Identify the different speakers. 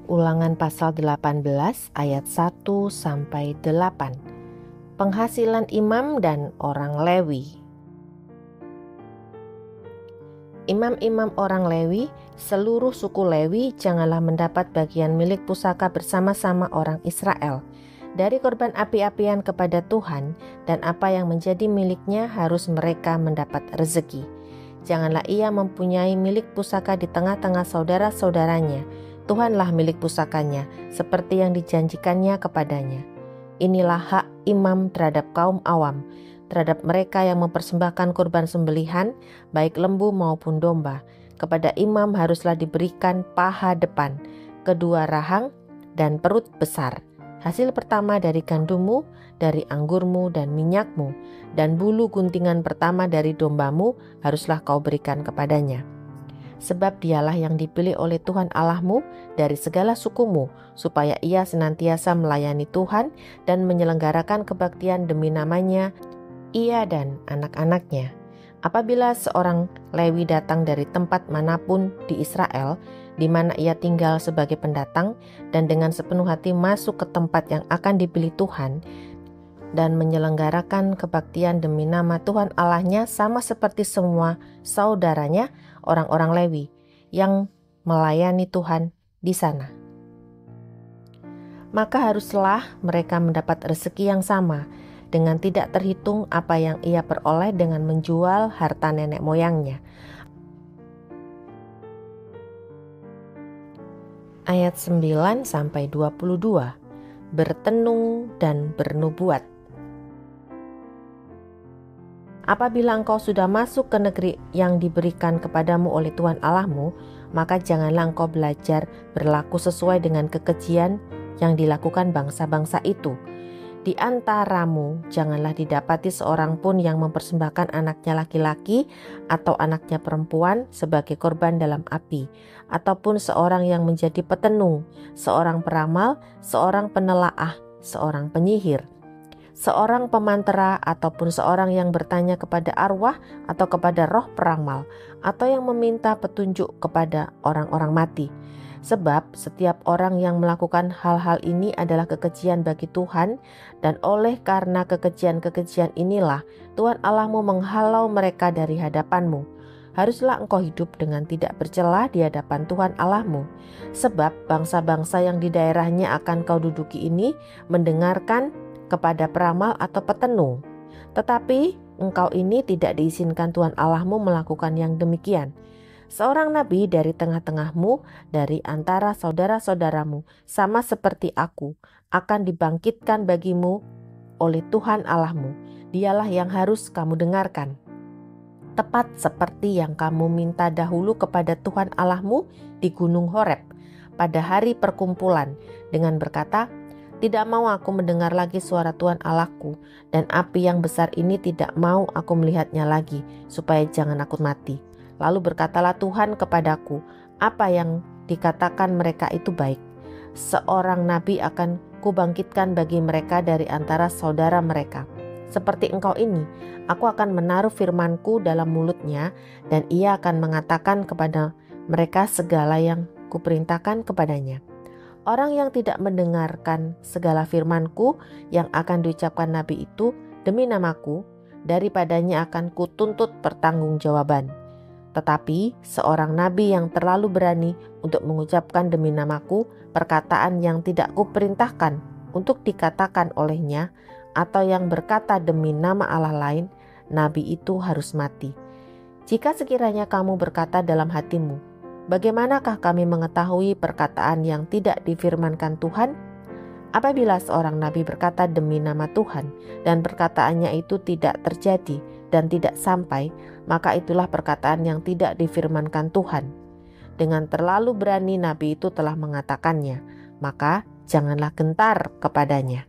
Speaker 1: Ulangan pasal 18 ayat 1-8. Penghasilan imam dan orang Lewi. Imam-imam orang Lewi, seluruh suku Lewi janganlah mendapat bagian milik pusaka bersama-sama orang Israel. Dari korban api-apian kepada Tuhan, dan apa yang menjadi miliknya harus mereka mendapat rezeki. Janganlah ia mempunyai milik pusaka di tengah-tengah saudara-saudaranya. Tuhanlah milik pusakanya, seperti yang dijanjikannya kepadanya. Inilah hak imam terhadap kaum awam, terhadap mereka yang mempersembahkan kurban sembelihan, baik lembu maupun domba. Kepada imam haruslah diberikan paha depan, kedua rahang, dan perut besar. Hasil pertama dari gandummu, dari anggurmu dan minyakmu, dan bulu guntingan pertama dari dombamu haruslah kau berikan kepadanya. Sebab dialah yang dipilih oleh Tuhan Allahmu dari segala sukumu, supaya ia senantiasa melayani Tuhan dan menyelenggarakan kebaktian demi namanya, ia dan anak-anaknya. Apabila seorang Lewi datang dari tempat manapun di Israel, di mana ia tinggal sebagai pendatang, dan dengan sepenuh hati masuk ke tempat yang akan dipilih Tuhan, dan menyelenggarakan kebaktian demi nama Tuhan Allahnya sama seperti semua saudaranya, orang-orang Lewi yang melayani Tuhan di sana. Maka haruslah mereka mendapat rezeki yang sama, dengan tidak terhitung apa yang ia peroleh dengan menjual harta nenek moyangnya. Ayat 9-22, bertenung dan bernubuat. Apabila engkau sudah masuk ke negeri yang diberikan kepadamu oleh Tuhan Allahmu, maka janganlah engkau belajar berlaku sesuai dengan kekejian yang dilakukan bangsa-bangsa itu. Di antaramu janganlah didapati seorang pun yang mempersembahkan anaknya laki-laki atau anaknya perempuan sebagai korban dalam api, ataupun seorang yang menjadi petenung, seorang peramal, seorang penelaah, seorang penyihir, seorang pemantera, ataupun seorang yang bertanya kepada arwah atau kepada roh peramal, atau yang meminta petunjuk kepada orang-orang mati. Sebab setiap orang yang melakukan hal-hal ini adalah kekejian bagi Tuhan, dan oleh karena kekejian-kekejian inilah Tuhan Allahmu menghalau mereka dari hadapanmu. Haruslah engkau hidup dengan tidak bercela di hadapan Tuhan Allahmu. Sebab bangsa-bangsa yang di daerahnya akan kau duduki ini mendengarkan kepada peramal atau petenung. Tetapi engkau ini tidak diizinkan Tuhan Allahmu melakukan yang demikian. Seorang nabi dari tengah-tengahmu, dari antara saudara-saudaramu, sama seperti aku, akan dibangkitkan bagimu oleh Tuhan Allahmu. Dialah yang harus kamu dengarkan. Tepat seperti yang kamu minta dahulu kepada Tuhan Allahmu di Gunung Horeb pada hari perkumpulan, dengan berkata, tidak mau aku mendengar lagi suara Tuhan Allahku, dan api yang besar ini tidak mau aku melihatnya lagi, supaya jangan aku mati. Lalu berkatalah Tuhan kepadaku, apa yang dikatakan mereka itu baik. Seorang nabi akan kubangkitkan bagi mereka dari antara saudara mereka. Seperti engkau ini, aku akan menaruh firmanku dalam mulutnya, dan ia akan mengatakan kepada mereka segala yang kuperintahkan kepadanya. Orang yang tidak mendengarkan segala firmanku yang akan diucapkan nabi itu demi namaku, daripadanya akan kutuntut pertanggungjawaban. Tetapi seorang nabi yang terlalu berani untuk mengucapkan demi namaku perkataan yang tidak kuperintahkan untuk dikatakan olehnya, atau yang berkata demi nama Allah lain, nabi itu harus mati. Jika sekiranya kamu berkata dalam hatimu, bagaimanakah kami mengetahui perkataan yang tidak difirmankan Tuhan? Apabila seorang nabi berkata demi nama Tuhan, dan perkataannya itu tidak terjadi dan tidak sampai, maka itulah perkataan yang tidak difirmankan Tuhan. Dengan terlalu berani nabi itu telah mengatakannya, maka janganlah gentar kepadanya.